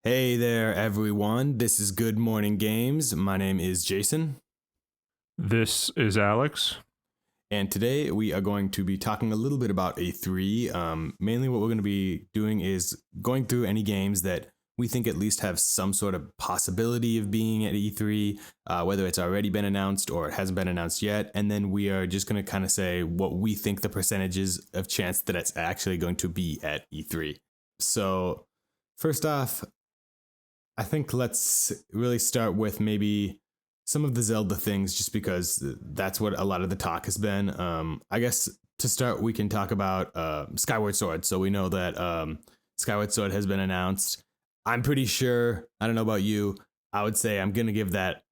Hey there, everyone. This is Good Morning Games. My name is Jason, This is Alex. and today we are going to be talking a little bit about E3. Mainly, what we're going to be doing is going through any games that we think at least have some sort of possibility of being at E3, whether it's already been announced or it hasn't been announced yet. And then we are just going to kind of say what we think the percentages of chance that it's actually going to be at E3. So, first off, I think let's really start with maybe some of the Zelda things, just because that's what a lot of the talk has been. I guess to start, we can talk about Skyward Sword. So we know that Skyward Sword has been announced. I'm pretty sure, I don't know about you, I would say I'm going to give that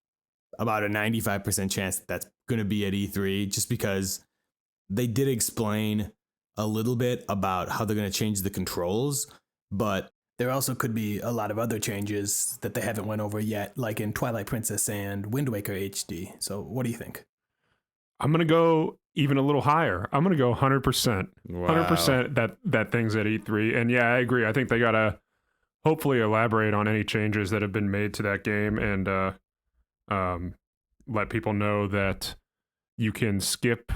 about a 95% chance that that's going to be at E3, just because they did explain a little bit about how they're going to change the controls, but there also could be a lot of other changes that they haven't went over yet, like in Twilight Princess and Wind Waker HD. So what do you think? I'm going to go even a little higher. I'm going to go 100%. Wow. 100% that thing's at E3. And yeah, I agree. I think they got to hopefully elaborate on any changes that have been made to that game and let people know that you can skip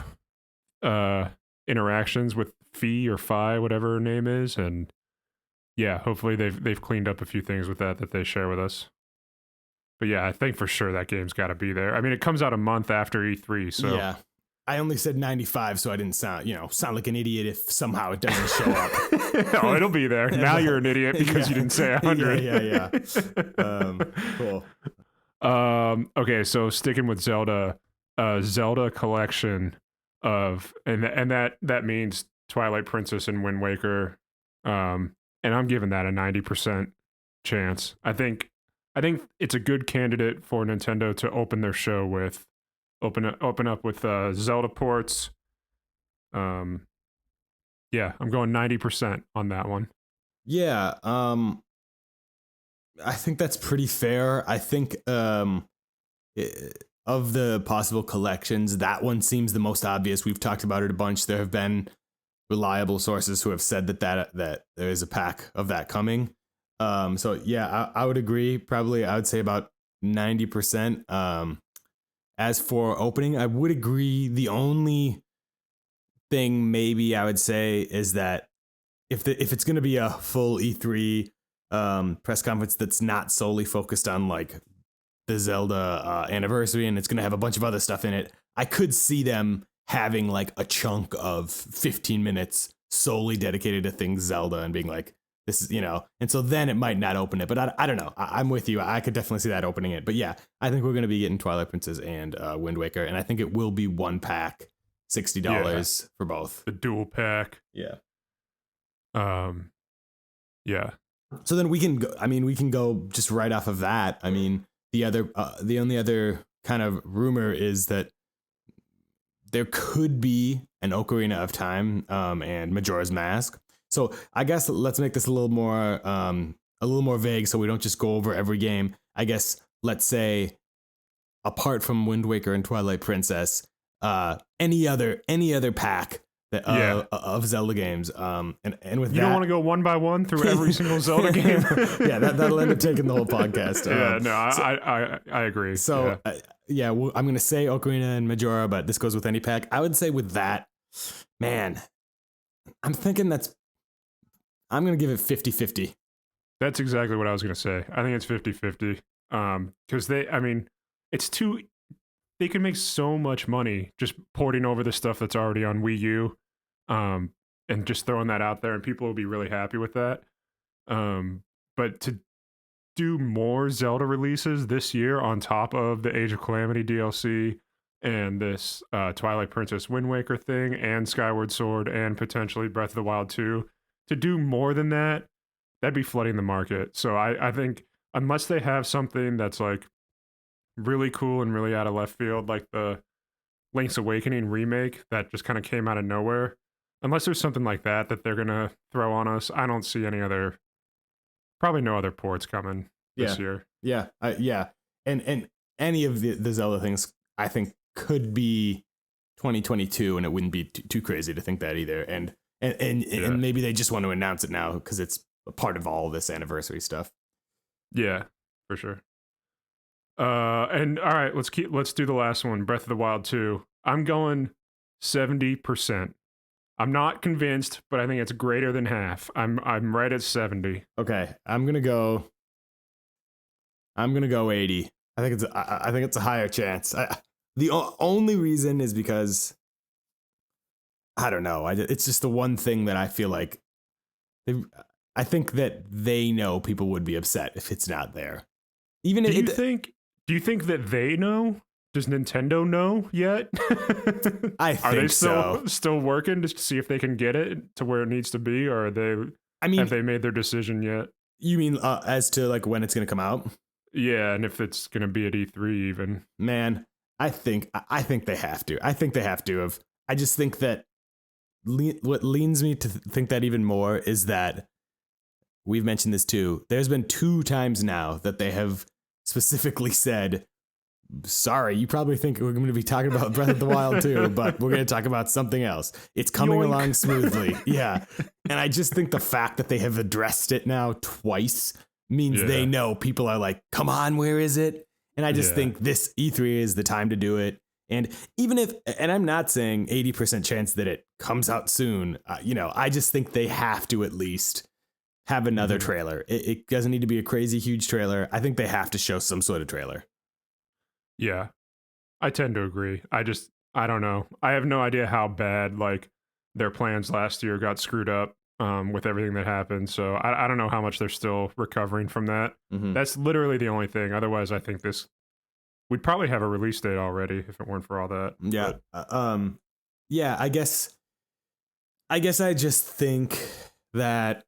interactions with Fee or Fi, whatever her name is, and yeah, hopefully they've cleaned up a few things with that they share with us. But yeah, I think for sure that game's got to be there. I mean, it comes out a month after E3, so Yeah. I only said 95, so I didn't sound like an idiot if somehow it doesn't show up. oh, it'll be there. Now you're an idiot because you didn't say 100. Yeah. Cool. Okay, so sticking with Zelda, Zelda Collection and that means Twilight Princess and Wind Waker. And I'm giving that a 90% chance. I think it's a good candidate for Nintendo to open their show with, open up with Zelda ports. Yeah, I'm going 90% on that one. Yeah, I think that's pretty fair. I think of the possible collections, that one seems the most obvious. We've talked about it a bunch. There have been reliable sources who have said that there is a pack of that coming. So yeah, I would agree. Probably I would say about 90%. As for opening, I would agree. The only thing maybe I would say is that if it's going to be a full E3 press conference that's not solely focused on like the Zelda anniversary, and it's going to have a bunch of other stuff in it, I could see them having like a chunk of 15 minutes solely dedicated to things Zelda and being like, this is, and so then it might not open it. But I don't know. I'm with you. I could definitely see that opening it. But yeah, I think we're going to be getting Twilight Princess and Wind Waker. And I think it will be one pack, $60 for both. The dual pack. Yeah. Yeah. So then we can go just right off of that. I mean, the only other kind of rumor is that there could be an Ocarina of Time and Majora's Mask. So I guess let's make this a little more vague, so we don't just go over every game. I guess let's say, apart from Wind Waker and Twilight Princess, any other pack that of Zelda games. And with you don't want to go one by one through every single Zelda game. Yeah, that'll end up taking the whole podcast. I agree. So I'm gonna say Ocarina and Majora, but this goes with any pack. I would say with that, man, I'm gonna give it 50-50. That's exactly what I was gonna say. I think it's 50-50. Because they can make so much money just porting over the stuff that's already on Wii U, and just throwing that out there, and people will be really happy with that. But to do more Zelda releases this year on top of the Age of Calamity DLC and this Twilight Princess Wind Waker thing and Skyward Sword and potentially Breath of the Wild 2, to do more than that, that'd be flooding the market. So I think unless they have something that's like really cool and really out of left field, like the Link's Awakening remake that just kind of came out of nowhere, unless there's something like that they're gonna throw on us, I don't see probably no other ports coming this year. Yeah, and any of the Zelda things I think could be 2022, and it wouldn't be too crazy to think that either. And maybe they just want to announce it now because it's a part of all this anniversary stuff. Yeah, for sure. And all right, let's do the last one, Breath of the Wild 2. I'm going 70%. I'm not convinced, but I think it's greater than half. I'm right at 70. Okay, I'm gonna go 80. I think it's a higher chance. Only reason is because I don't know. It's just the one thing that I feel like I think that they know people would be upset if it's not there. Even do you think that they know? Does Nintendo know yet? I think are they so. Still working to see if they can get it to where it needs to be, or are they? I mean, have they made their decision yet? You mean as to like when it's gonna come out? Yeah, and if it's gonna be at E3 even. Man, I think they have to. I think they have to have. I just think that what leans me to think that even more is that we've mentioned this too. There's been 2 times now that they have specifically said, sorry, you probably think we're going to be talking about Breath of the Wild 2, but we're going to talk about something else. It's coming Yoink. along smoothly. Yeah. And I just think the fact that they have addressed it now twice means they know people are like, come on, where is it? And I just think this E3 is the time to do it. And even if, and I'm not saying 80% chance that it comes out soon, I just think they have to at least have another trailer. It doesn't need to be a crazy huge trailer. I think they have to show some sort of trailer. Yeah, I tend to agree. I don't know. I have no idea how bad like their plans last year got screwed up with everything that happened. So I don't know how much they're still recovering from that. Mm-hmm. That's literally the only thing. Otherwise, I think we'd probably have a release date already if it weren't for all that. Yeah. Yeah, I guess I just think that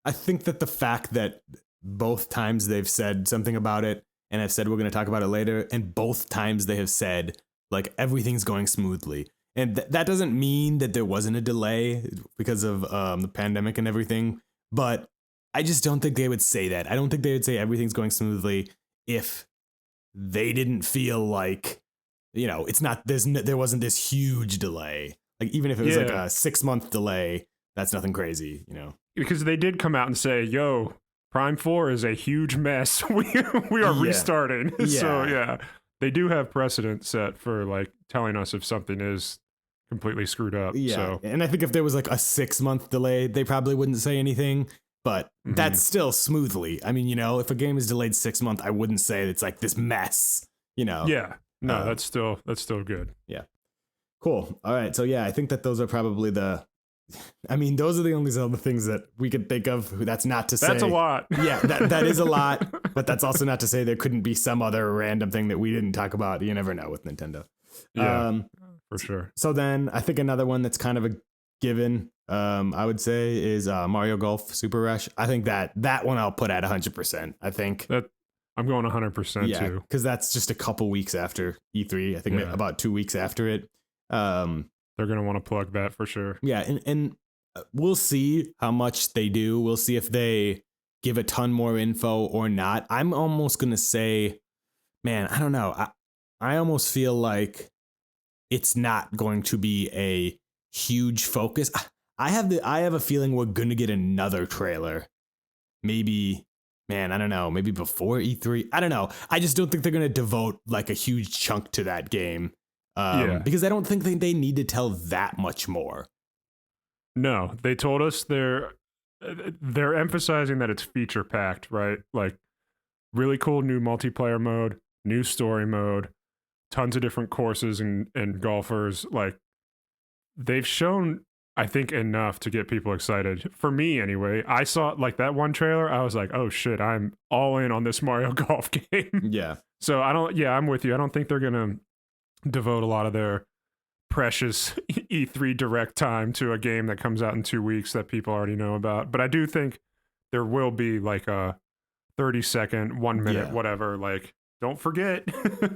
the fact that both times they've said something about it and have said we're going to talk about it later, and both times they have said like everything's going smoothly. And that doesn't mean that there wasn't a delay because of the pandemic and everything, but I just don't think they would say that. I don't think they would say everything's going smoothly if they didn't feel like, it's not, there wasn't this huge delay. Like even if it was like a 6-month delay, that's nothing crazy, Because they did come out and say, yo, Prime 4 is a huge mess. We are restarting. Yeah. So yeah, they do have precedent set for like telling us if something is completely screwed up. Yeah. So. And I think if there was like a 6-month delay, they probably wouldn't say anything, but that's still smoothly. I mean, if a game is delayed 6 months, I wouldn't say it's like this mess, Yeah. No, that's still good. Yeah. Cool. All right. So yeah, I think that those are probably those are the only Zelda things that we could think of. That's not to say that's a lot. Yeah, that is a lot, but that's also not to say there couldn't be some other random thing that we didn't talk about. You never know with Nintendo. Yeah, for sure. So then I think another one that's kind of a given, I would say, is Mario Golf Super Rush. I think that one I'll put at 100%. I think that I'm going 100% too. Because that's just a couple weeks after E3. I think about 2 weeks after it. They're going to want to plug that for sure. Yeah, and we'll see how much they do. We'll see if they give a ton more info or not. I'm almost going to say, man, I don't know. I almost feel like it's not going to be a huge focus. I have a feeling we're going to get another trailer. Maybe, man, I don't know. Maybe before E3. I don't know. I just don't think they're going to devote like a huge chunk to that game. Because I don't think they need to tell that much more. No, they told us they're emphasizing that it's feature packed, right? Like really cool new multiplayer mode, new story mode, tons of different courses and golfers. Like they've shown, I think, enough to get people excited. For me, anyway, I saw like that one trailer. I was like, oh shit, I'm all in on this Mario Golf game. Yeah. So I'm with you. I don't think they're gonna devote a lot of their precious E3 direct time to a game that comes out in 2 weeks that people already know about. But I do think there will be like a 30-second, 1 minute, whatever. Like, don't forget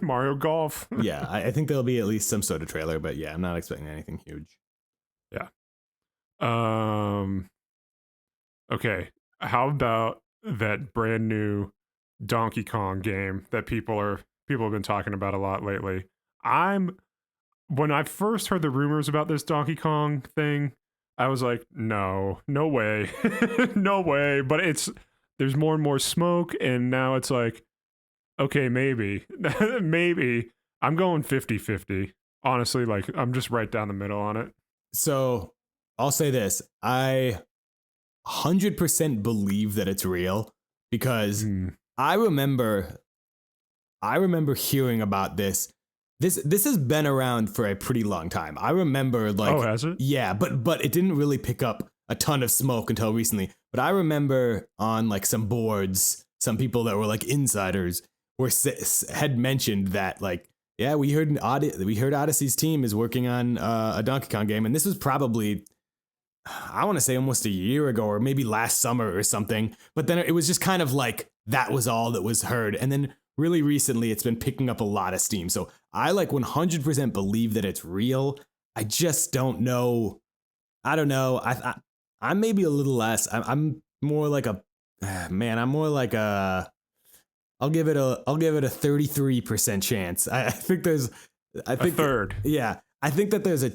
Mario Golf. Yeah, I think there'll be at least some sort of trailer, but yeah, I'm not expecting anything huge. Yeah. Okay. How about that brand new Donkey Kong game that people have been talking about a lot lately? When I first heard the rumors about this Donkey Kong thing, I was like, no way, no way. But there's more and more smoke, and now it's like, okay, maybe, maybe I'm going 50-50. Honestly, like I'm just right down the middle on it. So I'll say this: I 100% believe that it's real because I remember hearing about this. This has been around for a pretty long time. I remember Oh, has it? Yeah, but it didn't really pick up a ton of smoke until recently. But I remember on like some boards, some people that were like insiders had mentioned that like, yeah, we heard Odyssey's team is working on a Donkey Kong game, and this was probably, I want to say, almost a year ago or maybe last summer or something. But then it was just kind of like that was all that was heard. And then really recently it's been picking up a lot of steam. So I like 100% believe that it's real. I just don't know. I don't know. I'm maybe a little less. I'm more like a man. I'm more like a. I'll give it a 33% chance. I think there's. I think a third. Yeah, I think that there's a.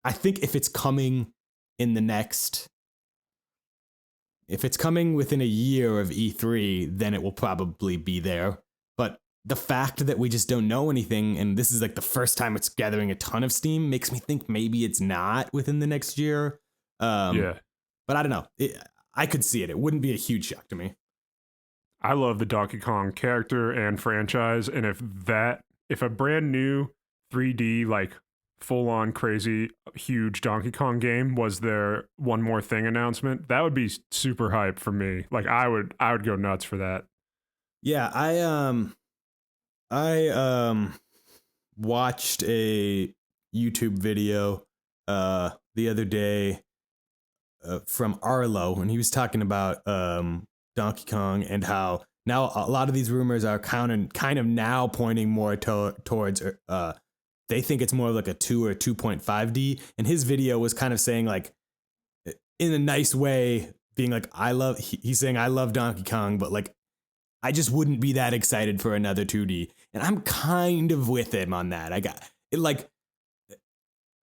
I think if it's coming in the next. If it's coming within a year of E3, then it will probably be there. But the fact that we just don't know anything, and this is like the first time it's gathering a ton of steam, makes me think maybe it's not within the next year. Yeah. But I don't know. I could see it. It wouldn't be a huge shock to me. I love the Donkey Kong character and franchise, and if a brand new 3D like full-on crazy huge Donkey Kong game was their one more thing announcement, that would be super hype for me. Like I would go nuts for that. Yeah, I watched a YouTube video the other day from Arlo, and he was talking about Donkey Kong and how now a lot of these rumors are kind of now pointing more towards they think it's more like a 2 or 2.5D, and his video was kind of saying like in a nice way, being like he's saying I love Donkey Kong, but like I just wouldn't be that excited for another 2D. And I'm kind of with him on that. I got it, like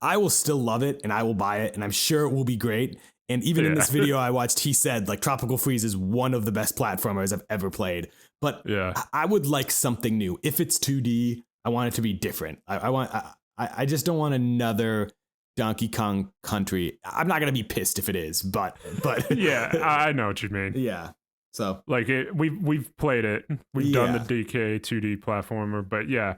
I will still love it and I will buy it and I'm sure it will be great. And even in this video I watched, he said like Tropical Freeze is one of the best platformers I've ever played. But yeah, I would like something new. If it's 2D, I want it to be different. I just don't want another Donkey Kong Country. I'm not gonna be pissed if it is, but yeah, I know what you mean. Yeah. So like we've played it. We've done the DK 2D platformer, but yeah.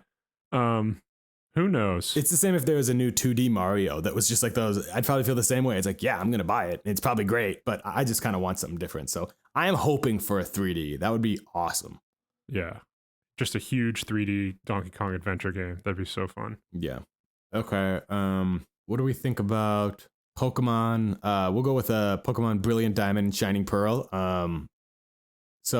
Who knows? It's the same if there was a new 2D Mario that was just like those. I'd probably feel the same way. It's like, yeah, I'm going to buy it. It's probably great, but I just kind of want something different. So I am hoping for a 3D. That would be awesome. Yeah. Just a huge 3D Donkey Kong adventure game. That'd be so fun. Yeah. Okay. What do we think about Pokemon? We'll go with Pokemon Brilliant Diamond and Shining Pearl. This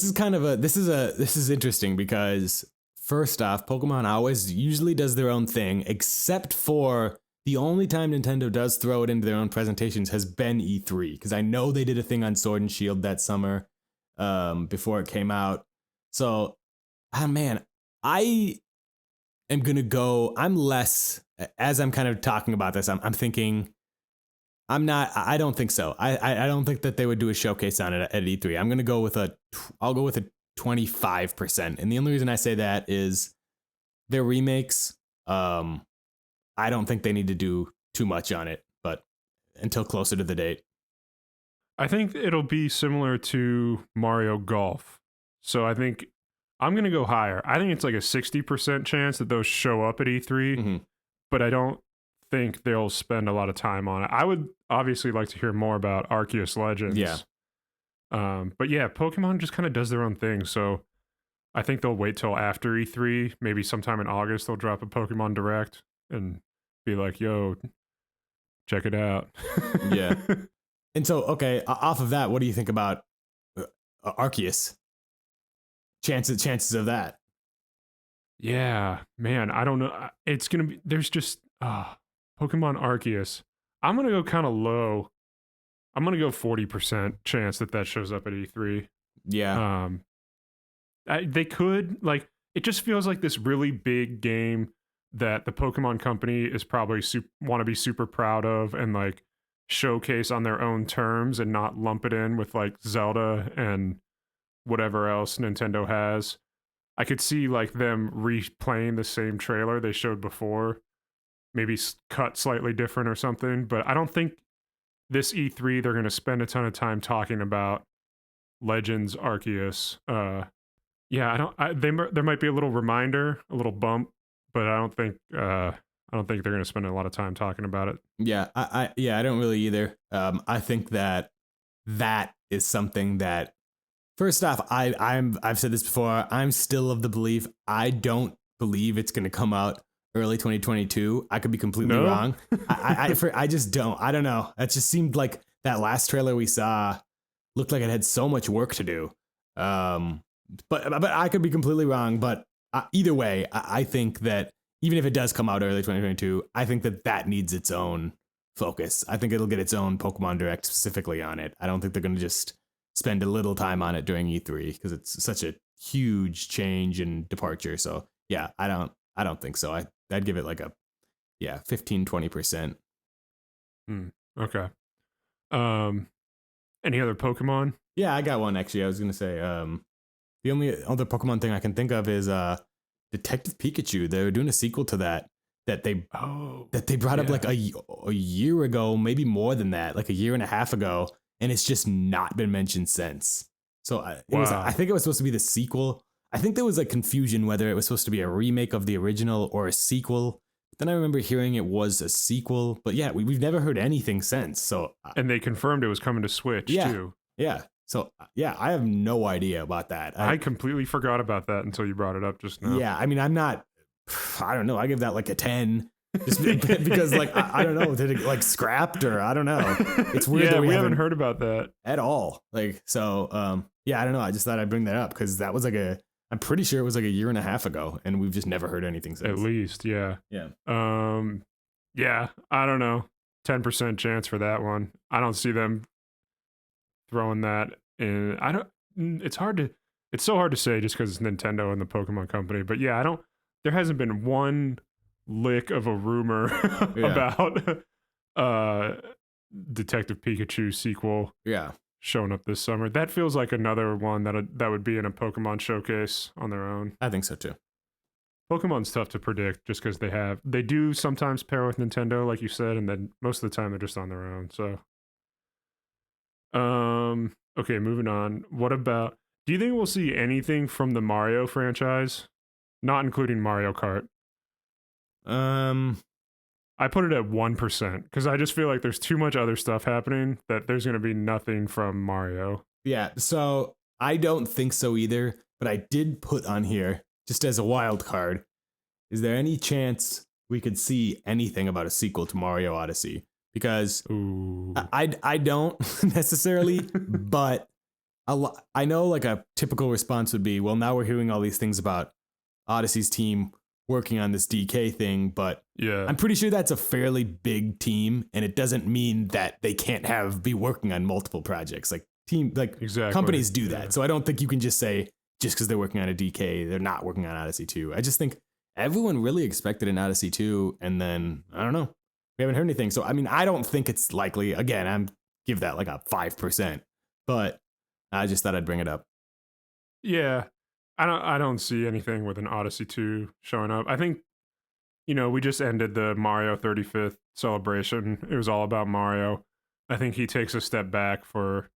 is interesting because first off, Pokemon always usually does their own thing, except for the only time Nintendo does throw it into their own presentations has been E3. Because I know they did a thing on Sword and Shield that summer before it came out. So, man, I am going to go, as I'm kind of talking about this, I'm thinking, I don't think so. I don't think that they would do a showcase on it at E3. I'm going to go with I'll go with a 25%. And the only reason I say that is their remakes. I don't think they need to do too much on it, but until closer to the date. I think it'll be similar to Mario Golf. So I think I'm going to go higher. I think it's like a 60% chance that those show up at E3, but I don't think they'll spend a lot of time on it. I would obviously like to hear more about Arceus Legends. Yeah. But yeah, Pokemon just kind of does their own thing. So I think they'll wait till after E3. Maybe sometime in August, they'll drop a Pokemon Direct and be like, yo, check it out. Yeah. And so, okay, off of that, what do you think about Arceus? Chances of that? Yeah, man, I don't know. It's going to be, there's just, Pokemon Arceus. I'm going to go kind of low. I'm going to go 40% chance that shows up at E3. Yeah. They could, like, it just feels like this really big game that the Pokemon company is probably want to be super proud of and, like, showcase on their own terms and not lump it in with like Zelda and whatever else Nintendo has. I could see like them replaying the same trailer they showed before, maybe cut slightly different or something. But I don't think this E3 they're going to spend a ton of time talking about Legends Arceus. Yeah, there might be a little reminder, a little bump, but I don't think they're going to spend a lot of time talking about it. Yeah, I don't really either. I think that is something that, first off, I've said this before. I'm still of the belief. I don't believe it's going to come out early 2022. I could be completely wrong. I just don't. I don't know. That just seemed like that last trailer we saw looked like it had so much work to do. But I could be completely wrong. But either way, I think that even if it does come out early 2022, I think that needs its own focus. I think it'll get its own Pokemon Direct specifically on it. I don't think they're going to just spend a little time on it during E3 because it's such a huge change and departure. So yeah, I don't think so. I'd give it like a 15-20%. Okay. Any other Pokemon? Yeah, I got one actually. I was gonna say the only other Pokemon thing I can think of is Detective Pikachu. They were doing a sequel to that they brought up like a year ago, maybe more than that, like a year and a half ago, and it's just not been mentioned since. So I think it was supposed to be the sequel. I think there was like confusion whether it was supposed to be a remake of the original or a sequel. Then I remember hearing it was a sequel, but yeah, we've never heard anything since. So and they confirmed it was coming to Switch too. Yeah. So yeah, I have no idea about that. I completely forgot about that until you brought it up just now. Yeah, I mean, I don't know. I give that like a 10 just because like, I don't know, did it like scrapped or I don't know. It's weird that we haven't heard about that at all. Like, so, yeah, I don't know. I just thought I'd bring that up because that was like I'm pretty sure it was like a year and a half ago and we've just never heard anything since. At least, yeah. Yeah. Yeah, I don't know. 10% chance for that one. I don't see them throwing that in. It's so hard to say just because it's Nintendo and the Pokemon company. But yeah, there hasn't been one lick of a rumor about Detective Pikachu sequel showing up this summer. That feels like another one that would be in a Pokemon showcase on their own. I think so too. Pokemon's tough to predict just because they do sometimes pair with Nintendo, like you said, and then most of the time they're just on their own. So, okay, moving on. Do you think we'll see anything from the Mario franchise? Not including Mario Kart. I put it at 1% because I just feel like there's too much other stuff happening that there's going to be nothing from Mario. Yeah, so I don't think so either, but I did put on here, just as a wild card, is there any chance we could see anything about a sequel to Mario Odyssey? Because I don't necessarily, but I know like a typical response would be, well, now we're hearing all these things about Odyssey's team working on this DK thing, but I'm pretty sure that's a fairly big team, and it doesn't mean that they can't be working on multiple projects. Like companies do that. So I don't think you can just say just because they're working on a DK, they're not working on Odyssey 2. I just think everyone really expected an Odyssey 2, and then I don't know. We haven't heard anything. So I mean, I don't think it's likely. Again, I'm give that like a 5%, but I just thought I'd bring it up. Yeah. I don't see anything with an Odyssey 2 showing up. I think, we just ended the Mario 35th celebration. It was all about Mario. I think he takes a step back for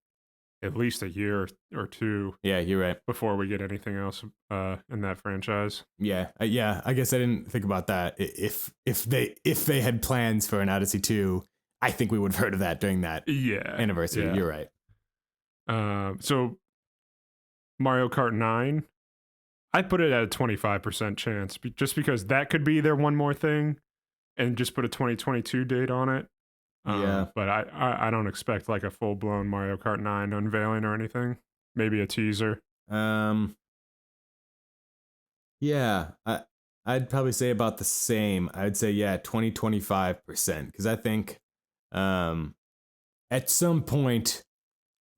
at least a year or two. Yeah, you're right. Before we get anything else in that franchise. Yeah. I guess I didn't think about that. If they had plans for an Odyssey 2, I think we would have heard of that during that anniversary. Yeah. You're right. So Mario Kart 9. I put it at a 25% chance just because that could be their one more thing and just put a 2022 date on it. But I don't expect like a full-blown Mario Kart 9 unveiling or anything. Maybe a teaser. Yeah, I'd probably say about the same. I'd say 20-25% because I think at some point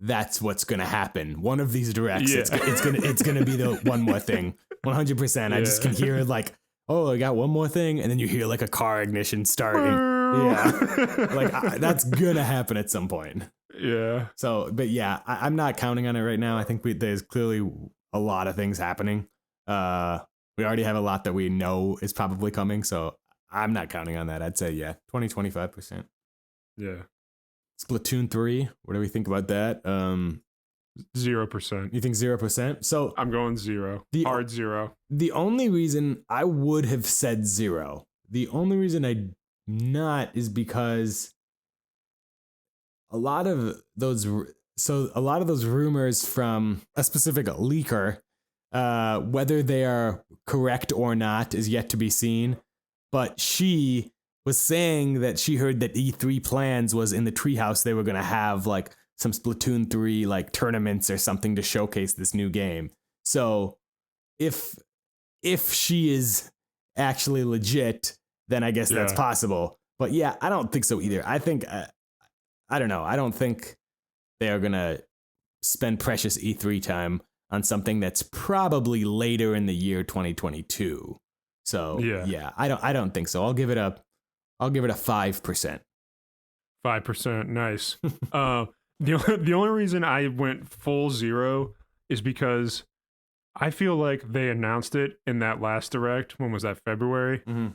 that's what's gonna happen. One of these directs, it's gonna be the one more thing. 100%. I just can hear like, oh, I got one more thing, and then you hear like a car ignition starting. Yeah. Like that's gonna happen at some point. Yeah. So, but yeah, I'm not counting on it right now. I think there's clearly a lot of things happening. We already have a lot that we know is probably coming, so I'm not counting on that. I'd say, yeah, 20-25%. Yeah. Splatoon 3, what do we think about that? 0%. You think 0%? So I'm going 0. Hard 0. The only reason I would have said 0, the only reason I'm not is because a lot of those rumors from a specific leaker, whether they are correct or not is yet to be seen. But she was saying that she heard that E3 plans was in the treehouse they were going to have like some Splatoon 3 like tournaments or something to showcase this new game. So if she is actually legit, then I guess that's possible. But yeah, I don't think so either. I think I don't know. I don't think they are going to spend precious E3 time on something that's probably later in the year 2022. So yeah, I don't think so. I'll give it a 5%. 5%, nice. The only reason I went full 0 is because I feel like they announced it in that last direct. When was that? February? Mm-hmm.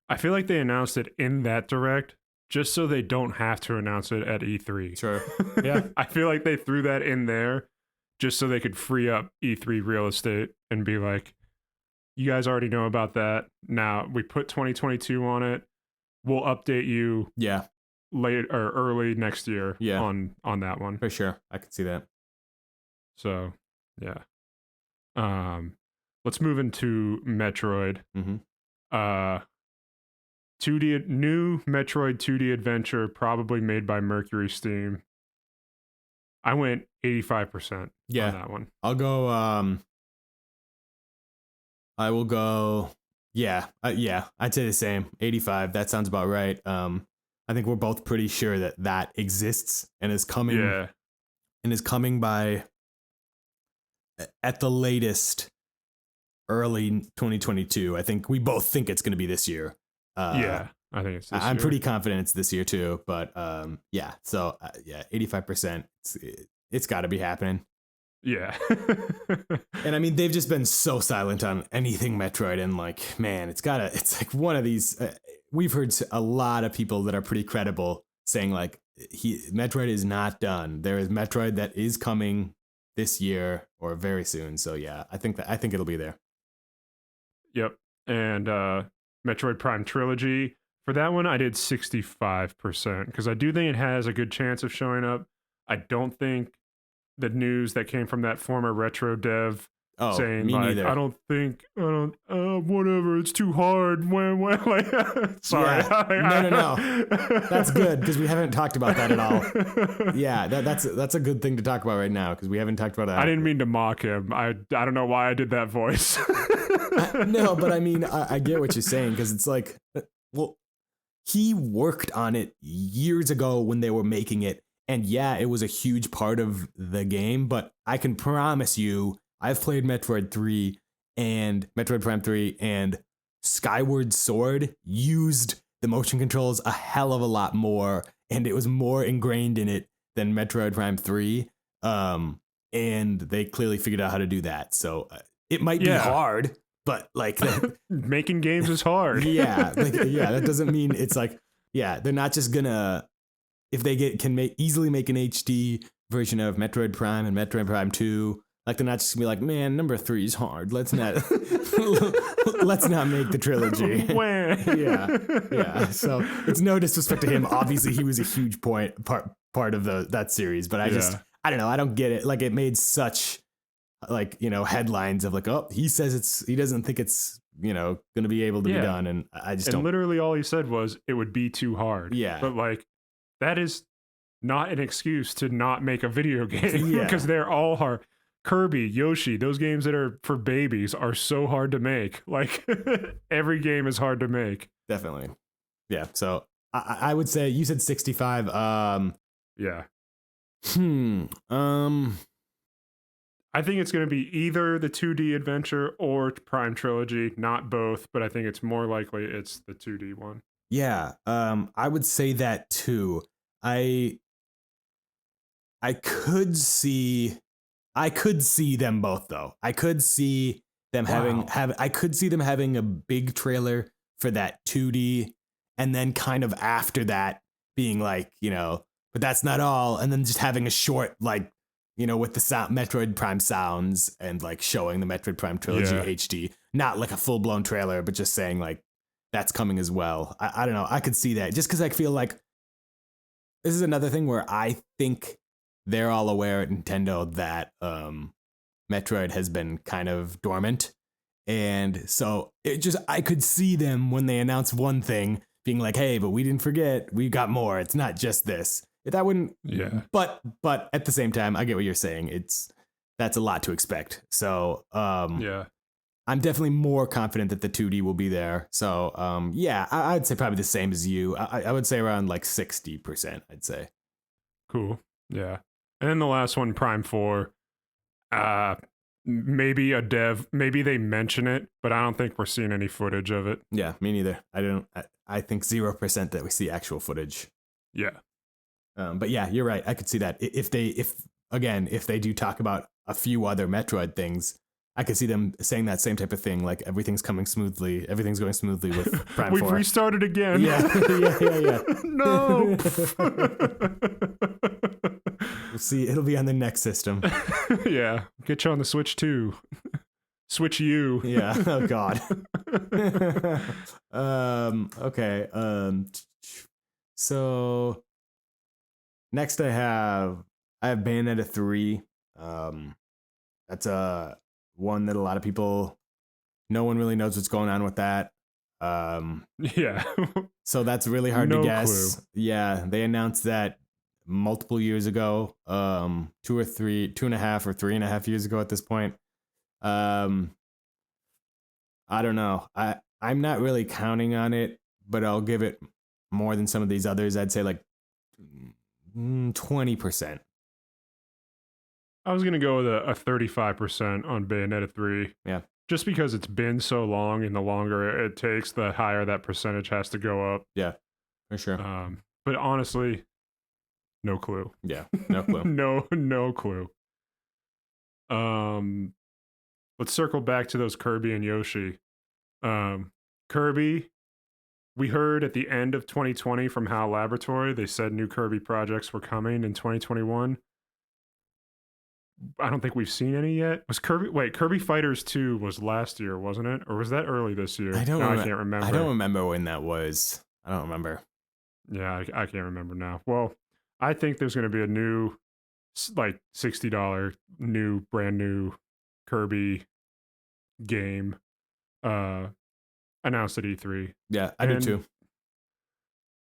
I feel like they announced it in that direct just so they don't have to announce it at E3. Sure. Yeah. I feel like they threw that in there just so they could free up E3 real estate and be like, you guys already know about that. Now we put 2022 on it. We'll update you. Yeah. Late or early next year. Yeah. On that one. For sure. I can see that. So, yeah. Let's move into Metroid. Mm-hmm. 2D new Metroid 2D adventure, probably made by Mercury Steam. I went 85% on that one. I'll go I will go yeah, I'd say the same. 85. That sounds about right. I think we're both pretty sure that exists and is coming. Yeah. And is coming by at the latest early 2022. I think we both think it's going to be this year. Yeah, I think it's this I'm year. pretty confident it's this year too, but yeah. So yeah, 85%. It's got to be happening. Yeah. And I mean, they've just been so silent on anything Metroid, and like, man, it's like one of these. We've heard a lot of people that are pretty credible saying like, Metroid is not done. There is Metroid that is coming this year or very soon. So yeah, I think it'll be there. Yep. And Metroid Prime Trilogy, for that one I did 65% because I do think it has a good chance of showing up. I don't think the news that came from that former retro dev saying me like, neither. whatever, it's too hard. Like, sorry. Yeah. No. That's good because we haven't talked about that at all. Yeah, that's a good thing to talk about right now because we haven't talked about that. I didn't mean to mock him. I don't know why I did that voice. No, but I mean, I get what you're saying because it's like, well, he worked on it years ago when they were making it. And yeah, it was a huge part of the game, but I can promise you, I've played Metroid Prime 3, and Skyward Sword used the motion controls a hell of a lot more, and it was more ingrained in it than Metroid Prime 3. And they clearly figured out how to do that. So it might be hard, but like making games is hard. That doesn't mean it's like, they're not just gonna, if they easily make an HD version of Metroid Prime and Metroid Prime 2, like they're not just gonna be like, man, number 3 is hard. Let's not make the trilogy. Yeah. So it's no disrespect to him. Obviously, he was a huge part of that series, but I don't know. I don't get it. Like it made such like, headlines of like, oh, he says he doesn't think it's, going to be able to be done. And I just don't. And literally all he said was it would be too hard. Yeah. But like, that is not an excuse to not make a video game because they're all hard. Kirby, Yoshi, those games that are for babies are so hard to make. Like every game is hard to make. Definitely. Yeah. So I would say you said 65. Yeah. I think it's going to be either the 2D adventure or Prime Trilogy, not both, but I think it's more likely it's the 2D one. Yeah, I would say that too. I I could see I could see them both though. I could see them Wow. I could see them having a big trailer for that 2D and then kind of after that being like, but that's not all, and then just having a short like, with the sound Metroid Prime sounds and like showing the Metroid Prime Trilogy Yeah. HD, not like a full-blown trailer, but just saying like that's coming as well. I don't know. I could see that just because I feel like this is another thing where I think they're all aware at Nintendo that Metroid has been kind of dormant. And so I could see them when they announce one thing being like, hey, but we didn't forget, we got more. It's not just this. That wouldn't, Yeah. but at the same time, I get what you're saying. That's a lot to expect. So Yeah. I'm definitely more confident that the 2D will be there. So yeah, I'd say probably the same as you. I would say around like 60%, I'd say. Cool. Yeah. And then the last one, Prime 4. Maybe a dev, maybe they mention it, but I don't think we're seeing any footage of it. Yeah, me neither. I think 0% that we see actual footage. Yeah. But yeah, you're right. I could see that. If they do talk about a few other Metroid things, I could see them saying that same type of thing, like everything's going smoothly with Prime 4. We've restarted again. Yeah, yeah. No. We'll see. It'll be on the next system. Yeah. Get you on the Switch too. Switch U. Yeah. Oh God. Okay. So next I have Bayonetta 3. That's one that a lot of people, no one really knows what's going on with that. Yeah. So that's really hard No to guess. clue. Yeah, they announced that multiple years ago, 2.5 or 3.5 years ago at this point. I don't know. I'm not really counting on it, but I'll give it more than some of these others. I'd say like 20%. I was going to go with a 35% on Bayonetta 3. Yeah. Just because it's been so long, and the longer it takes, the higher that percentage has to go up. Yeah, for sure. But honestly, no clue. Yeah, no clue. No clue. Let's circle back to those Kirby and Yoshi. Kirby, we heard at the end of 2020 from HAL Laboratory, they said new Kirby projects were coming in 2021. I don't think we've seen any yet. Kirby Fighters 2 was last year, wasn't it? Or was that early this year? I can't remember. I don't remember when that was. I don't remember. Yeah, I can't remember now. Well, I think there's going to be a new, like, $60 brand new Kirby game announced at E3. Yeah, I do too.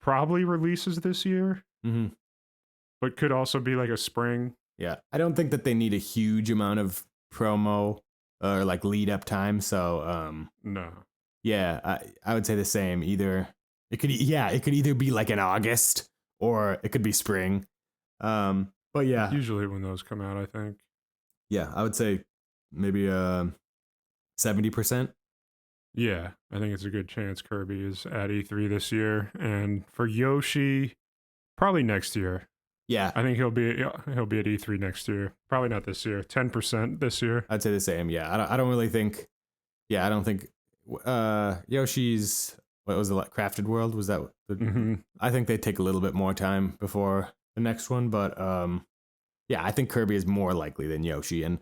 Probably releases this year, but could also be like a spring. Yeah, I don't think that they need a huge amount of promo or like lead up time. So no. Yeah, I would say the same. It could either be like in August or it could be spring. But yeah, usually when those come out, I think. Yeah, I would say maybe 70%. Yeah, I think it's a good chance Kirby is at E3 this year, and for Yoshi, probably next year. Yeah, I think he'll be at E3 next year. Probably not this year. 10% this year. I'd say the same. Yeah, I don't really think. Yeah, I don't think Yoshi's, what was the Crafted World? Was that? I think they take a little bit more time before the next one, but yeah, I think Kirby is more likely than Yoshi. And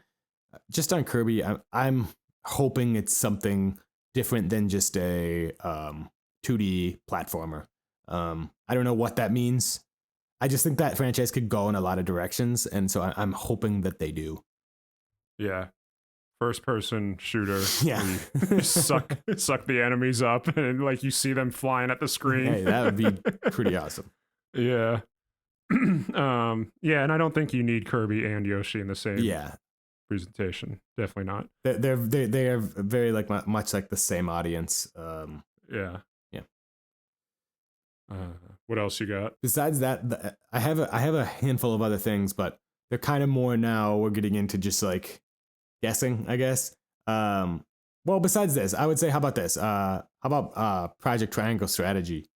just on Kirby, I'm hoping it's something different than just a 2D platformer. I don't know what that means. I just think that franchise could go in a lot of directions, and so I'm hoping that they do. Yeah. First-person shooter. Yeah. suck the enemies up, and like you see them flying at the screen. Hey, that would be pretty awesome. Yeah. Yeah, and I don't think you need Kirby and Yoshi in the same presentation. Definitely not. They are very like much like the same audience. Yeah. What else you got? Besides that, I have a handful of other things, but they're kind of more now. We're getting into just like guessing, I guess. Well, besides this, I would say, how about this? How about Project Triangle Strategy?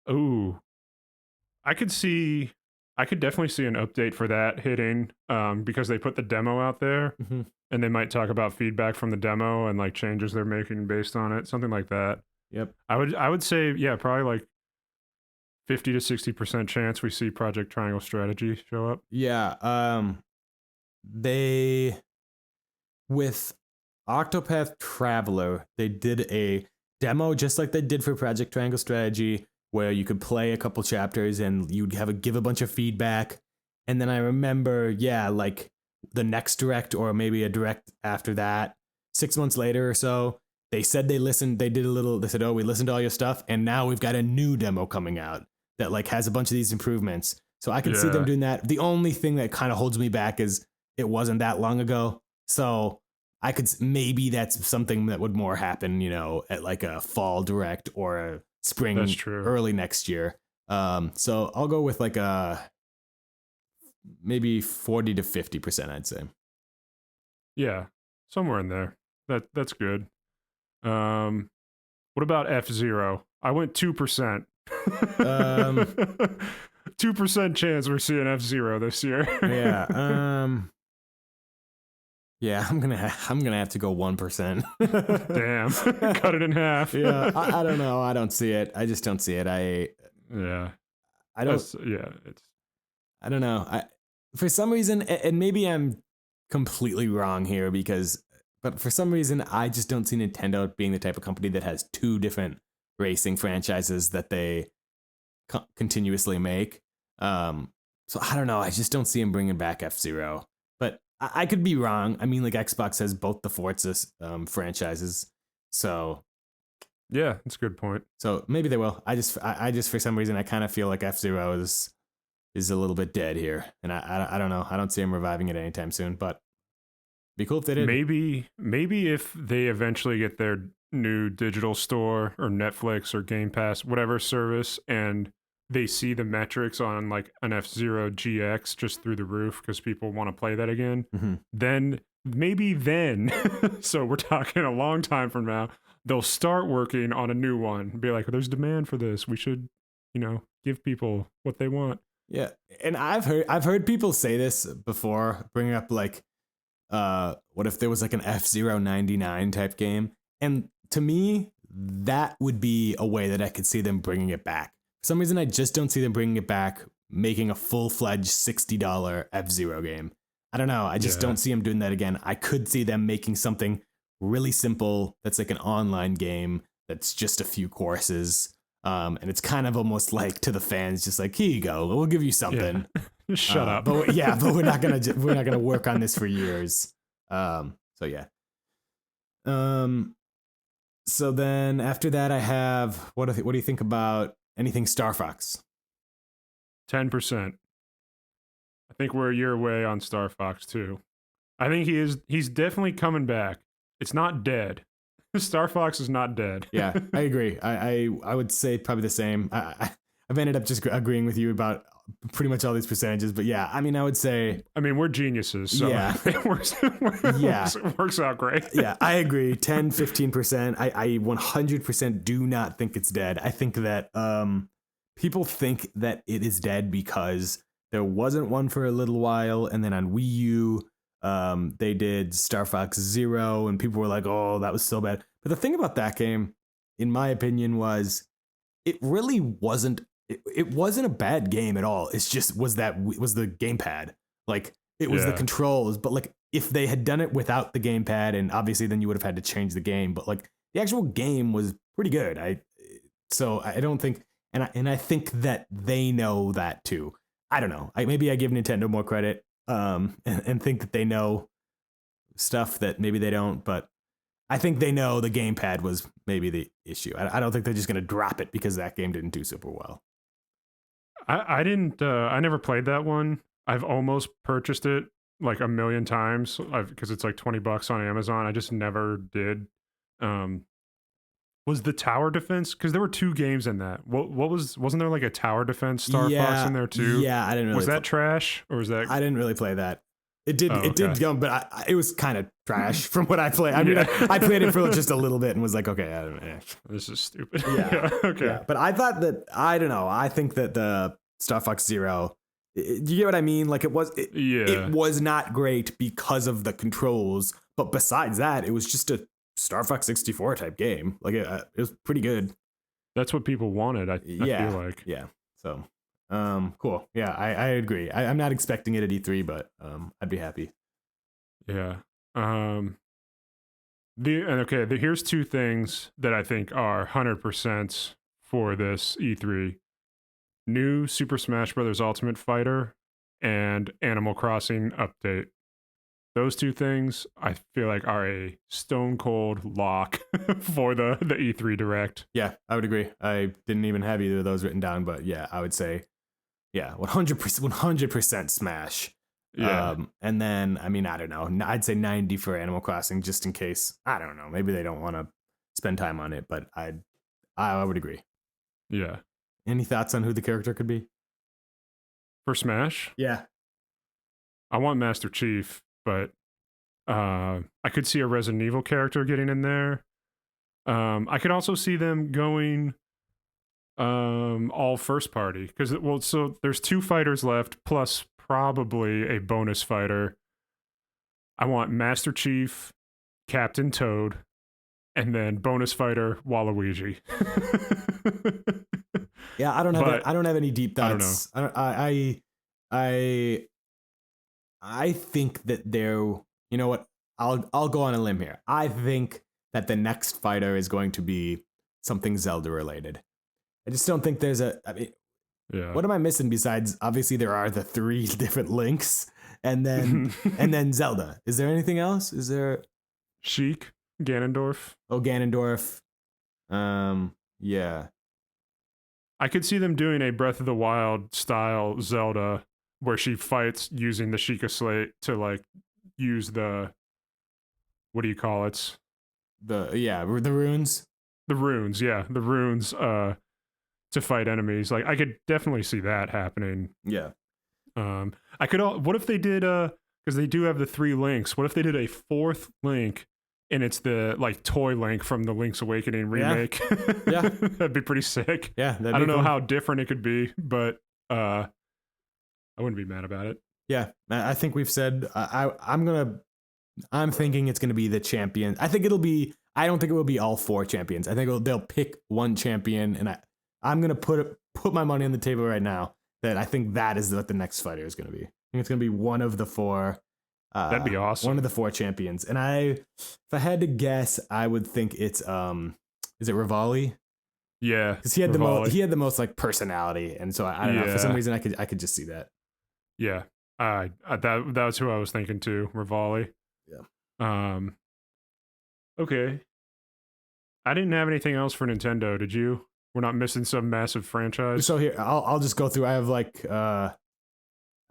Oh, I could see. I could definitely see an update for that hitting, because they put the demo out there, Hmm. and they might talk about feedback from the demo and like changes they're making based on it, something like that. Yep. I would say, yeah, probably like 50 to 60% chance we see Project Triangle Strategy show up. Yeah. They with Octopath Traveler, they did a demo just like they did for Project Triangle Strategy, where you could play a couple chapters and you'd give a bunch of feedback. And then I remember, yeah, like the next direct or maybe a direct after that, 6 months later or so, they said they listened. They said, oh, we listened to all your stuff, and now we've got a new demo coming out that like has a bunch of these improvements. So I can see them Yeah, doing that. The only thing that kind of holds me back is it wasn't that long ago. So maybe that's something that would more happen, at like a fall direct or a that's spring true. early next year. So I'll go with like maybe 40 to 50%, I'd say. Yeah, somewhere in there. That's good. What about F-Zero? I went 2%. Um, 2% chance we're seeing F-Zero this year. yeah. Yeah, I'm gonna have to go 1%. Damn, cut it in half. Yeah, I don't know. I don't see it. I just don't see it. Yeah, I don't. yeah. It's I don't know. For some reason, and maybe I'm completely wrong here but for some reason, I just don't see Nintendo being the type of company that has two different racing franchises that they continuously make. So I don't know. I just don't see them bringing back F-Zero. But I could be wrong. I mean, like Xbox has both the Forza franchises, so yeah, that's a good point. maybe they will. I just for some reason I kind of feel like F-Zero is a little bit dead here, and I don't know. I don't see them reviving it anytime soon, but be cool if they did. Maybe if they eventually get their new digital store or Netflix or Game Pass, whatever service, and they see the metrics on like an F-Zero GX just through the roof because people want to play that again, Mm-hmm. then so we're talking a long time from now, they'll start working on a new one. Be like, there's demand for this. We should, give people what they want. Yeah, and I've heard people say this before, bringing up like, what if there was like an F-Zero 99 type game? And to me, that would be a way that I could see them bringing it back. For some reason, I just don't see them bringing it back, making a full-fledged $60 F-Zero game. I don't know. I just don't see them doing that again. I could see them making something really simple that's like an online game that's just a few courses. And it's kind of almost like to the fans, just like, here you go, we'll give you something. Yeah. Shut up. But we're not gonna work on this for years. So yeah. So then after that, I have what do you think about anything Star Fox? 10%. I think we're a year away on Star Fox too. I think he's definitely coming back. It's not dead. Star Fox is not dead. Yeah, I agree. I would say probably the same. I've ended up just agreeing with you about pretty much all these percentages, but yeah, I mean, I would say. I mean, we're geniuses, so yeah, it works out great. Yeah, I agree. 10, 15%. I 100% do not think it's dead. I think that people think that it is dead because there wasn't one for a little while, and then on Wii U, they did Star Fox Zero, and people were like, "Oh, that was so bad." But the thing about that game, in my opinion, was it really wasn't. It wasn't a bad game at all. It's just was the gamepad. Like it was the controls, but like if they had done it without the gamepad, and obviously then you would have had to change the game. But like the actual game was pretty good. So I don't think, and I think that they know that too. I don't know. Maybe I give Nintendo more credit, and think that they know stuff that maybe they don't. But I think they know the gamepad was maybe the issue. I don't think they're just going to drop it because that game didn't do super well. I didn't. I never played that one. I've almost purchased it like a million times because it's like $20 on Amazon. I just never did. Was the tower defense? Because there were two games in that. Wasn't there like a tower defense Star Fox in there too? Yeah, I didn't really. Was that trash or was that? I didn't really play that. It did. Oh, It did okay. go, but it was kind of trash from what I played. I mean, Yeah. I played it for just a little bit and was like, okay, I don't know. This is stupid. Yeah. Okay. Yeah, but I thought that I don't know. I think that the Star Fox Zero. Do you get what I mean? Like it was not great because of the controls, but besides that, it was just a Star Fox 64 type game. Like it was pretty good. That's what people wanted. I feel like. Yeah. So, cool. Yeah, I agree. I'm not expecting it at E3, but I'd be happy. Yeah. Here's two things that I think are 100% for this E3. New Super Smash Bros. Ultimate Fighter and Animal Crossing update. Those two things I feel like are a stone cold lock for the E3 Direct. Yeah, I would agree. I didn't even have either of those written down, but yeah, I would say, yeah, 100% Smash. Yeah. And then, I mean, I don't know. I'd say 90 for Animal Crossing just in case. I don't know. Maybe they don't want to spend time on it, but I would agree. Yeah. Any thoughts on who the character could be? For Smash? Yeah. I want Master Chief, but I could see a Resident Evil character getting in there. I could also see them going all first party because so there's 2 fighters left plus probably a bonus fighter. I want Master Chief, Captain Toad, and then bonus fighter Waluigi. Yeah, I don't have any deep thoughts. I think that you know what? I'll go on a limb here. I think that the next fighter is going to be something Zelda related. I just don't think there's what am I missing besides obviously there are the 3 different Links and then and then Zelda. Is there anything else? Is there Sheik, Ganondorf? Oh, Ganondorf. Yeah. I could see them doing a Breath of the Wild style Zelda where she fights using the Sheikah Slate to like use the what do you call it? The runes. The runes, yeah. The runes to fight enemies. Like I could definitely see that happening. Yeah. What if they did because they do have the 3 Links. What if they did a 4th Link and it's the like toy Link from the Link's Awakening remake? Yeah. That'd be pretty sick. Yeah, I don't know how different it could be, but I wouldn't be mad about it. Yeah, I think we've said I'm thinking it's gonna be the champion. I don't think it will be all 4 champions. I think they'll pick one champion, and I'm gonna put my money on the table right now that I think that is what the next fighter is gonna be. I think it's gonna be one of the 4. That'd be awesome. One of the 4 champions, and if I had to guess, I would think it's is it Rivali? Yeah, because he had the most like personality, and so I don't know, for some reason I could just see that. Yeah, that's who I was thinking too, Rivali. Yeah. Okay. I didn't have anything else for Nintendo. Did you? We're not missing some massive franchise. So here, I'll just go through. I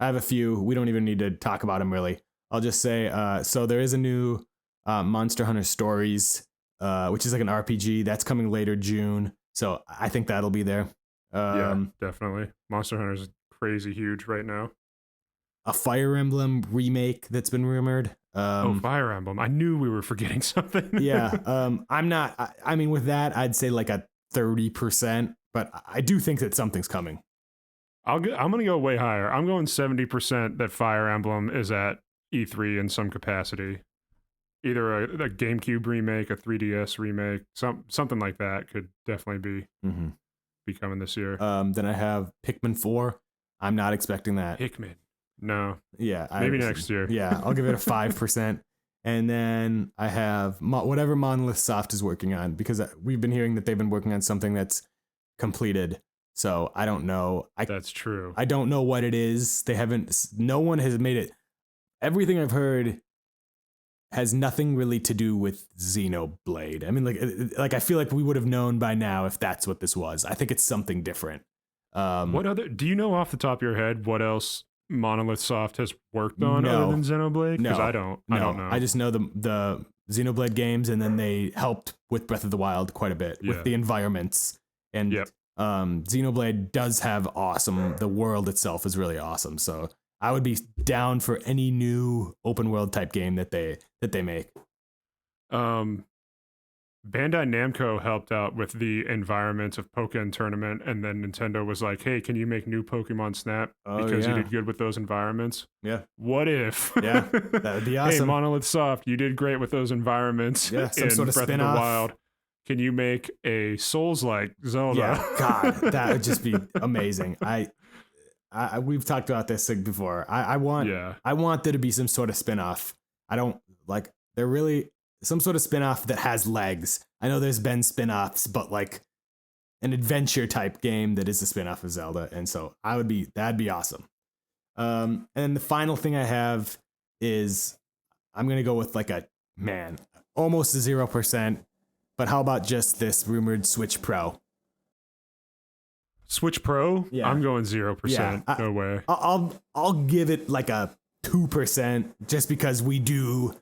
have a few. We don't even need to talk about them really. I'll just say, so there is a new Monster Hunter Stories, which is like an RPG that's coming later June. So I think that'll be there. Yeah, definitely. Monster Hunter is crazy huge right now. A Fire Emblem remake that's been rumored. Fire Emblem. I knew we were forgetting something. Yeah. I'm not. I mean, with that, I'd say like a 30%, but I do think that something's coming. I'm going to go way higher. I'm going 70% that Fire Emblem is at E3 in some capacity. Either a GameCube remake, a 3DS remake, something like that could definitely be coming this year. Then I have Pikmin 4. I'm not expecting that. Pikmin. No. Yeah. Maybe next year. Yeah, I'll give it a 5%. And then I have whatever Monolith Soft is working on, because we've been hearing that they've been working on something that's completed. So I don't know. That's true. I don't know what it is. No one has made it. Everything I've heard has nothing really to do with Xenoblade. I mean, like I feel like we would have known by now if that's what this was. I think it's something different. Do you know off the top of your head what else Monolith Soft has worked on other than Xenoblade? Because I don't know. I just know the Xenoblade games, and then they helped with Breath of the Wild quite a bit with the environments. And Xenoblade does have awesome. The world itself is really awesome. So I would be down for any new open world type game that they make. Bandai Namco helped out with the environment of Pokken Tournament, and then Nintendo was like, "Hey, can you make new Pokemon Snap because you did good with those environments?" Yeah. What if? Yeah, that would be awesome. Hey, Monolith Soft, you did great with those environments. Yeah, some in sort of Breath spin-off. of the Wild. Can you make a Souls-like Zelda? Yeah, God, that would just be amazing. I we've talked about this before. I want there to be some sort of spin-off. I don't like they're really some sort of spin-off that has legs. I know there's been spin-offs, but like an adventure type game that is a spin-off of Zelda, and so that'd be awesome. And the final thing I have is I'm gonna go with like almost a 0%. But how about just this rumored Switch Pro? Switch Pro? Yeah. I'm going 0%. Yeah, No way. I'll give it like a 2% just because we do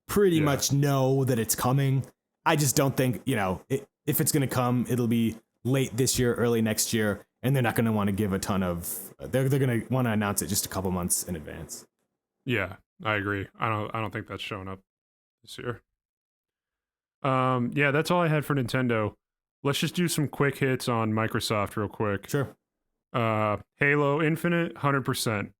pretty much know that it's coming. I just don't think, if it's going to come, it'll be late this year, early next year, and they're not going to want to give a ton of they're going to want to announce it just a couple months in advance. Yeah, I agree. I don't think that's showing up this year. Yeah, that's all I had for Nintendo. Let's just do some quick hits on Microsoft real quick. Sure. Halo Infinite, 100%.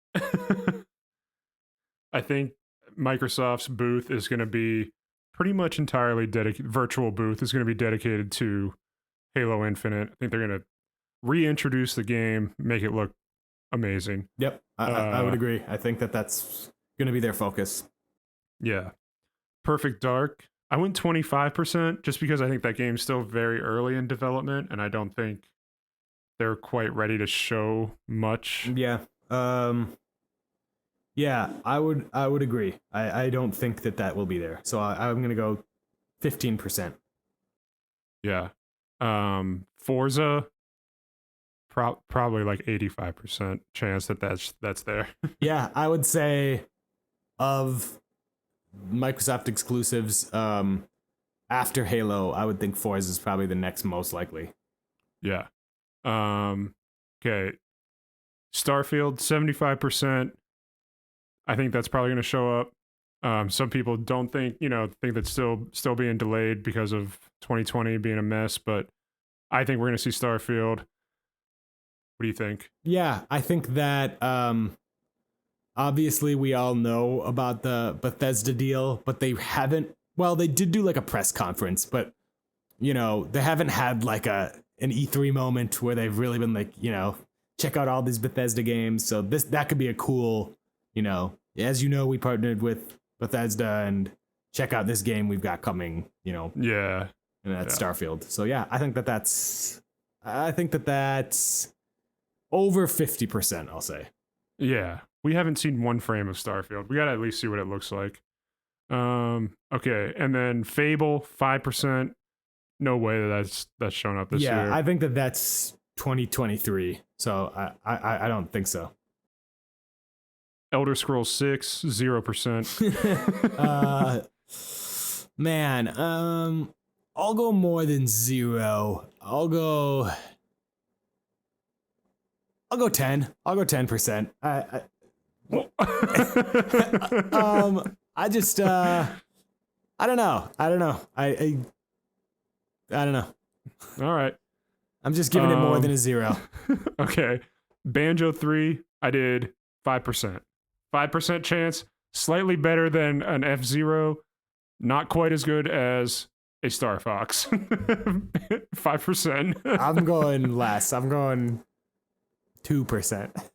I think Microsoft's booth is going to be pretty much entirely virtual booth is going to be dedicated to Halo Infinite. I think they're going to reintroduce the game, make it look amazing. Yep, I would agree. I think that's going to be their focus. Yeah. Perfect Dark. I went 25% just because I think that game's still very early in development, and I don't think they're quite ready to show much. Yeah. Yeah, I would agree. I don't think that will be there. So I'm going to go 15%. Yeah. Forza, probably like 85% chance that's there. Yeah, I would say of Microsoft exclusives after Halo, I would think Forza is probably the next most likely. Yeah. Okay. Starfield, 75%. I think that's probably going to show up. Some people don't think that's still being delayed because of 2020 being a mess, but I think we're going to see Starfield. What do you think? Yeah, I think that obviously we all know about the Bethesda deal, but they haven't. Well, they did do like a press conference, but they haven't had like an E3 moment where they've really been like, check out all these Bethesda games. So that could be a cool, as we partnered with Bethesda and check out this game we've got coming, Yeah. And that's Starfield. So yeah, I think that's over 50%, I'll say. Yeah. We haven't seen one frame of Starfield. We got to at least see what it looks like. Okay. And then Fable, 5%. No way that's shown up this year. Yeah, I think that's 2023. So I don't think so. Elder Scrolls 6, 0%. Man, I'll go more than 0. I'll go 10. I'll go 10%. I just I don't know. I don't know. All right. I'm just giving it more than a 0. Okay. Banjo 3, I did 5%. 5% chance, slightly better than an F-Zero, not quite as good as a Star Fox. 5%. I'm going less. I'm going 2%.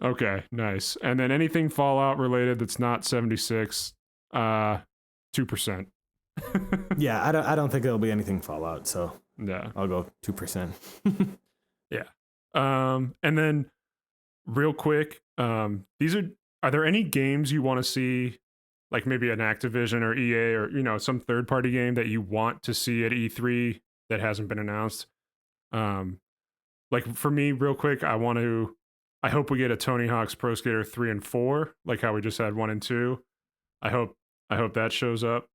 Okay, nice. And then anything Fallout related that's not 76, 2%. Yeah, I don't think there'll be anything Fallout, so yeah, I'll go 2%. Yeah. And then real quick, are there any games you want to see, like maybe an Activision or EA or some third party game that you want to see at E3 that hasn't been announced? Like for me, real quick, I hope we get a Tony Hawk's Pro Skater 3 and 4, like how we just had 1 and 2. I hope that shows up.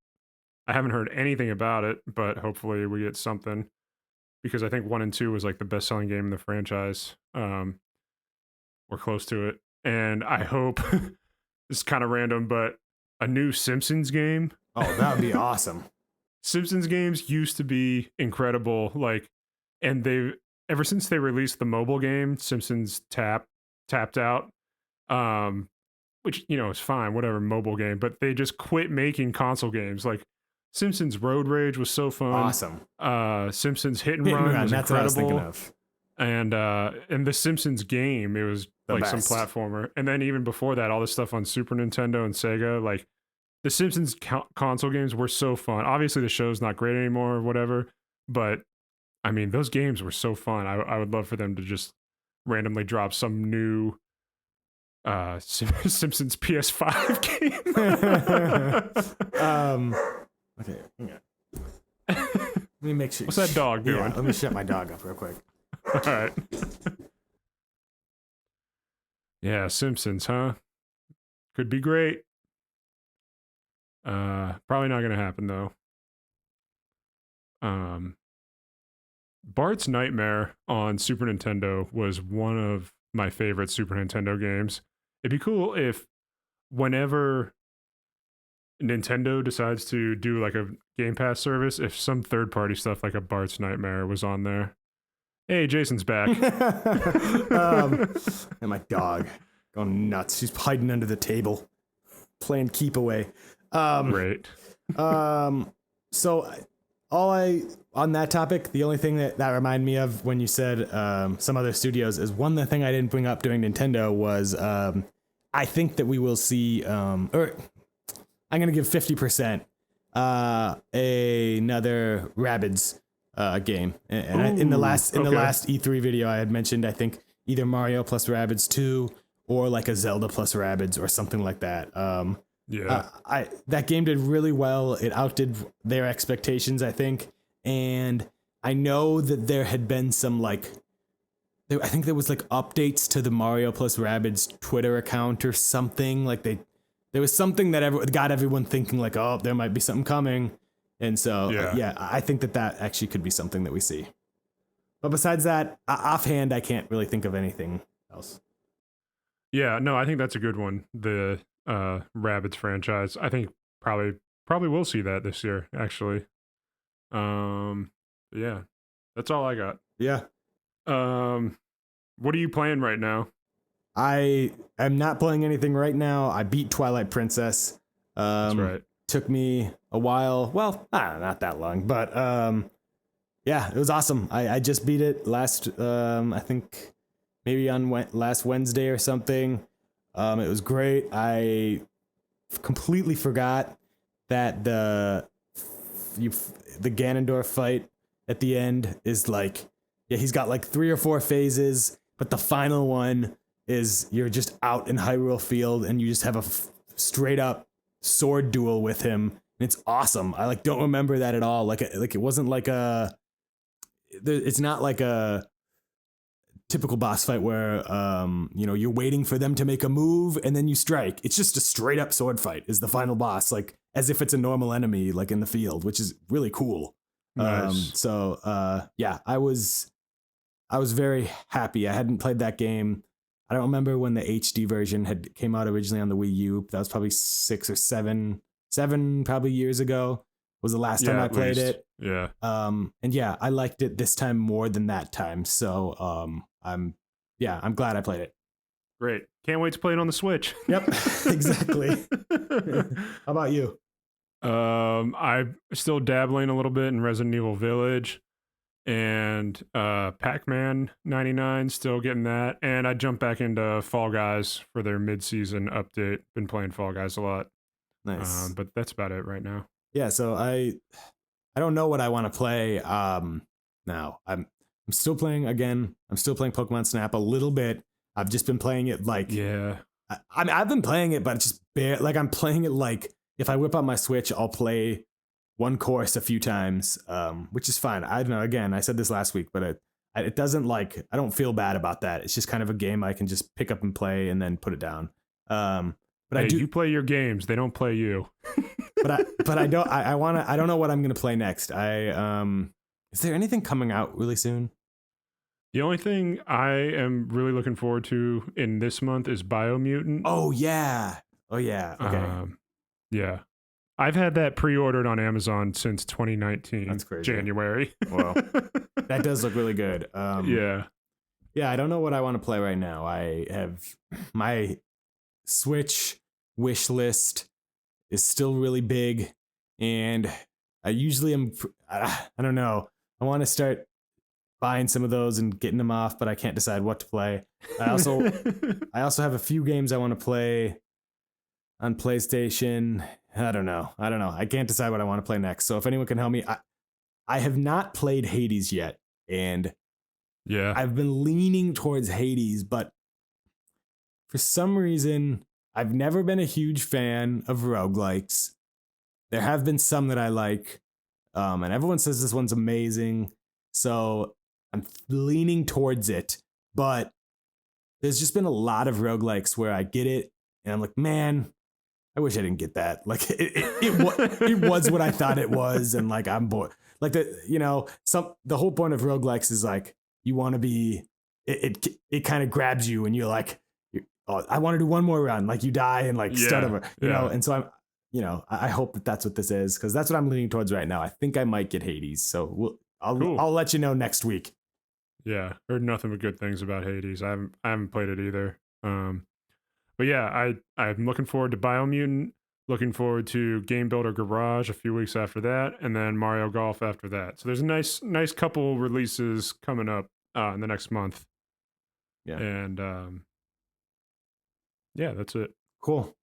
I haven't heard anything about it, but hopefully we get something, because I think 1 and 2 was like the best selling game in the franchise. We're close to it. and I hope this is kind of random, but a new Simpsons game. Oh, that would be awesome. Simpsons games used to be incredible, like, and they ever since they released the mobile game, Simpsons tapped out. Which is fine, whatever, mobile game, but they just quit making console games. Like Simpsons Road Rage was so fun. Awesome. Simpsons Hit and Run was that's incredible. What I was thinking of. And the Simpsons game, it was The like best. some platformer. And then even before that, all this stuff on Super Nintendo and Sega, like the Simpsons console games were so fun. Obviously, the show's not great anymore or whatever, but I mean, those games were so fun. I would love for them to just randomly drop some new Simpsons PS5 game. Okay. Let me make sure. What's that dog doing? Yeah, let me shut my dog up real quick. All right. Yeah, Simpsons, huh? Could be great. Probably not gonna happen though. Bart's Nightmare on Super Nintendo was one of my favorite Super Nintendo games. It'd be cool if whenever Nintendo decides to do like a Game Pass service, if some third-party stuff like a Bart's Nightmare was on there. Hey, Jason's back. And my dog going nuts. She's hiding under the table, playing keep away. Great. So on that topic, the only thing that reminded me of when you said some other studios is one thing I didn't bring up during Nintendo was I think that we will see or I'm gonna give 50% another Rabbids game. And in the last E3 video I had mentioned I think either Mario plus Rabbids 2 or like a Zelda plus Rabbids or something like that. That game did really well. It outdid their expectations, I think. And I know that there had been some I think there was like updates to the Mario plus Rabbids Twitter account or something. Like there was something that got everyone thinking like, oh, there might be something coming. And so, I think that actually could be something that we see. But besides that, offhand, I can't really think of anything else. Yeah, no, I think that's a good one. The Rabbids franchise. I think probably will see that this year, actually. Yeah, that's all I got. Yeah. What are you playing right now? I am not playing anything right now. I beat Twilight Princess. That's right. Took me a while. Well, not that long, but yeah, it was awesome. I just beat it last, I think maybe on last Wednesday or something. It was great. I completely forgot that the Ganondorf fight at the end is like, he's got like 3 or 4 phases, but the final one is you're just out in Hyrule Field and you just have a straight up sword duel with him. And it's awesome. I don't remember that at all. Like it wasn't like it's not like a typical boss fight where you're waiting for them to make a move and then you strike. It's just a straight up sword fight is the final boss, like as if it's a normal enemy like in the field, which is really cool. Nice. I was very happy. I hadn't played that game. I don't remember when the HD version came out originally on the Wii U. That was probably 6 or 7 probably years ago was the last time I played it. Yeah. And yeah, I liked it this time more than that time. So I'm glad I played it. Great. Can't wait to play it on the Switch. Yep, exactly. How about you? I'm still dabbling a little bit in Resident Evil Village and Pac-Man 99, still getting that. And I jumped back into Fall Guys for their mid-season update. Been playing Fall Guys a lot. Nice. But that's about it right now. Yeah, so I don't know what I want to play now. I'm still playing again. I'm still playing Pokemon Snap a little bit. I've just been playing it I've been playing it, but it's just I'm playing it if I whip out my Switch, I'll play one course a few times, which is fine. I don't know. Again, I said this last week, but it doesn't I don't feel bad about that. It's just kind of a game I can just pick up and play and then put it down. But you play your games. They don't play you. but I don't. I don't know what I'm gonna play next. Is there anything coming out really soon? The only thing I am really looking forward to in this month is Biomutant. Oh yeah. Oh yeah. Okay. Yeah. I've had that pre-ordered on Amazon since 2019. That's crazy. January. Wow. That does look really good. Yeah. Yeah, I don't know what I want to play right now. I have my Switch wish list is still really big, and I usually am. I don't know. I want to start buying some of those and getting them off, but I can't decide what to play. I also have a few games I want to play on PlayStation. I don't know. I can't decide what I want to play next. So if anyone can help me, I have not played Hades yet, and yeah. I've been leaning towards Hades, but for some reason, I've never been a huge fan of roguelikes. There have been some that I like, and everyone says this one's amazing, so I'm leaning towards it. But there's just been a lot of roguelikes where I get it, and I'm like, man, I wish I didn't get that. Like it was what I thought it was, and like I'm bored. Like the whole point of roguelikes is like you want to be. It kind of grabs you, and you're like, oh, I want to do one more run. Like you die and like start over, you know. And so I hope that that's what this is, because that's what I'm leaning towards right now. I think I might get Hades, so I'll let you know next week. Yeah, heard nothing but good things about Hades. I haven't played it either. But yeah, I'm looking forward to Biomutant. Looking forward to Game Builder Garage a few weeks after that, and then Mario Golf after that. So there's a nice couple releases coming up in the next month. Yeah, and yeah, that's it. Cool.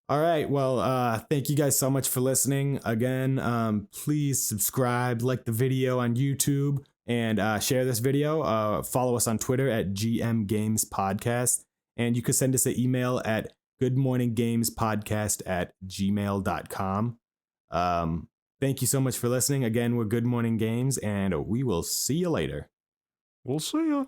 All right. Well, thank you guys so much for listening. Again, please subscribe, like the video on YouTube, and share this video. Follow us on Twitter at GM Games Podcast. And you can send us an email at goodmorninggamespodcast@gmail.com. Thank you so much for listening. Again, we're Good Morning Games, and we will see you later. We'll see ya.